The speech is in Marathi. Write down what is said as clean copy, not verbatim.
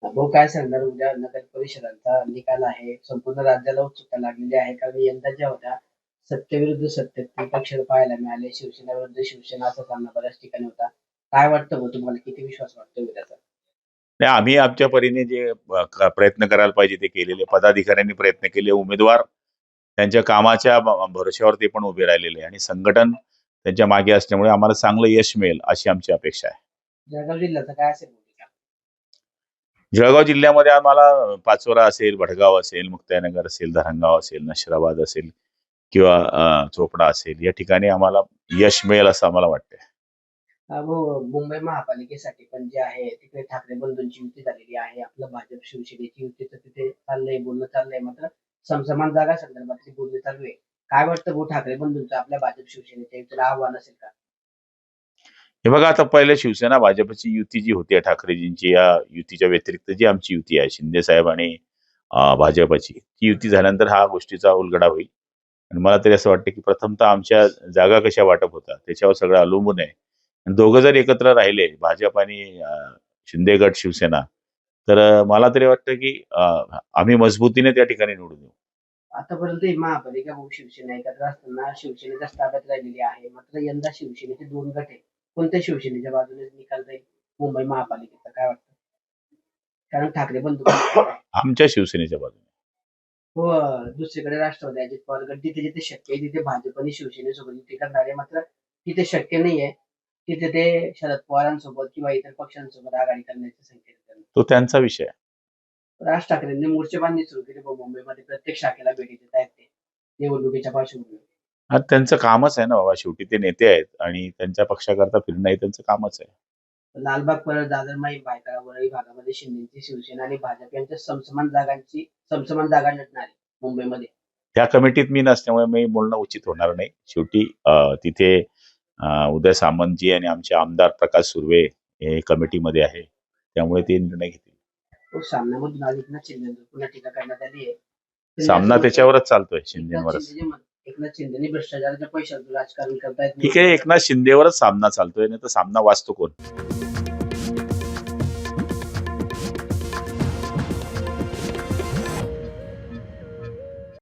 भाऊ काय सांगणार उद्या नगर परिषदांचा निकाल आहे. संपूर्ण राज्याला उत्सुकता लागलेली आहे. कारण यंदा ज्या होत्या सत्तेविरुद्ध सत्तेत पक्ष पाहायला मिळाले. शिवसेना विरुद्ध शिवसेना असा सामना बऱ्याच ठिकाणी होता. काय वाटतं भाऊ तुम्हाला किती विश्वास वाटतो उद्याचा? नाही, आम्ही आमच्या परीने जे प्रयत्न करायला पाहिजे ते केलेले. पदाधिकाऱ्यांनी प्रयत्न केले, उमेदवार त्यांच्या कामाच्या भरोश्यावर ते पण उभे राहिलेले आणि संघटन त्यांच्या मागे असल्यामुळे आम्हाला चांगलं यश मिळेल अशी आमची अपेक्षा आहे. जळगाव जिल्ह्याचं काय असेल भूमिका? जळगाव जिल्ह्यामध्ये आम्हाला पाचोरा असेल, भडगाव असेल, मुक्ताईनगर असेल, धरणगाव असेल, नशिराबाद असेल किंवा चोपडा असेल, या ठिकाणी आम्हाला यश मिळेल असं आम्हाला वाटतंय. भाऊ मुंबई महापालिकेसाठी पण जे आहे तिकडे ठाकरे बंधूंची युती झालेली आहे. आपलं भाजप शिवसेनेची युतीचं तिथे चाललंय, बोलणं चाललंय. मात्र समसमान जागा संदर्भातली बोलणी चालू आहे. काय वाटतं भाऊ ठाकरे बंधूंचं आपल्या भाजप शिवसेनेच्या युतीला आव्हान असेल का? हे बघा, आता पहिले शिवसेना भाजपची युती जी होती ठाकरेजींची, या युतीच्या व्यतिरिक्त जी आमची युती आहे शिंदे साहेब आणि भाजपची, ती युती झाल्यानंतर हा गोष्टीचा उलगडा होईल. आणि मला तरी असं वाटतं की प्रथमतः आमच्या जागा कशा वाटप होतात त्याच्यावर सगळं अवलंबून आहे. आणि दोघं जर एकत्र राहिले, भाजप आणि शिंदे गट शिवसेना, तर मला तरी वाटतं की आम्ही मजबूतीने त्या ठिकाणी निवडून येऊ. आतापर्यंत ही महापालिका भाऊ शिवसेना एकत्र असताना शिवसेनेच्याच ताब्यात राहिलेली आहे. मात्र यंदा शिवसेनेचे दोन गट आहे. कोणत्या शिवसेनेच्या बाजूने निकाल जाईल मुंबई महापालिकेचा काय वाटतं? कारण ठाकरे बंधू आमच्या शिवसेनेच्या बाजूने. हो, दुसरीकडे राष्ट्रवादी अजित पवार गट जिथे जिथे शक्य आहे तिथे भाजप आणि शिवसेनेसोबत युती करणार आहे. मात्र तिथे शक्य नाहीये तिथे ते शरद पवारांसोबत किंवा इतर पक्षांसोबत आघाडी करण्याचे संकेत करतात. तो त्यांचा विषय आहे. राज ठाकरेंनी मोर्चेबांधणी सुरू केली मुंबईमध्ये. प्रत्येक शाखेला भेटी देत आहेत ते निवडणुकीच्या पार्श्वभूमीवर. हा त्यांचं कामच आहे ना बाबा, शेवटी ते नेते आहेत आणि त्यांच्या पक्षाकरता फिरणं हे त्यांचं कामच आहे. लालबाग परळ, दादर, माई, भायखळा, वरळी भागामध्ये शिंदेची शिवसेना आणि भाजप यांच्या समसमान जागा लढणार आहे मुंबईमध्ये. त्या कमिटीत मी नसल्यामुळे मी बोलणं उचित होणार नाही. शेवटी तिथे उदय सामंतजी आणि आमचे आमदार प्रकाश सुर्वे हे कमिटीमध्ये आहे, त्यामुळे ते निर्णय घेतील. तो सामन्यामधून एकनाथ शिंदेवर पुन्हा टीका करण्यात आली आहे. सामना त्याच्यावरच चालतोय, शिंदेवरच. एकनाथ शिंदेनी भ्रष्टाचाराच्या पैशातून राजकारण करतायत. ठीक आहे, एकनाथ शिंदेवरच सामना चालतोय, नाही तर सामना वाचतो कोण?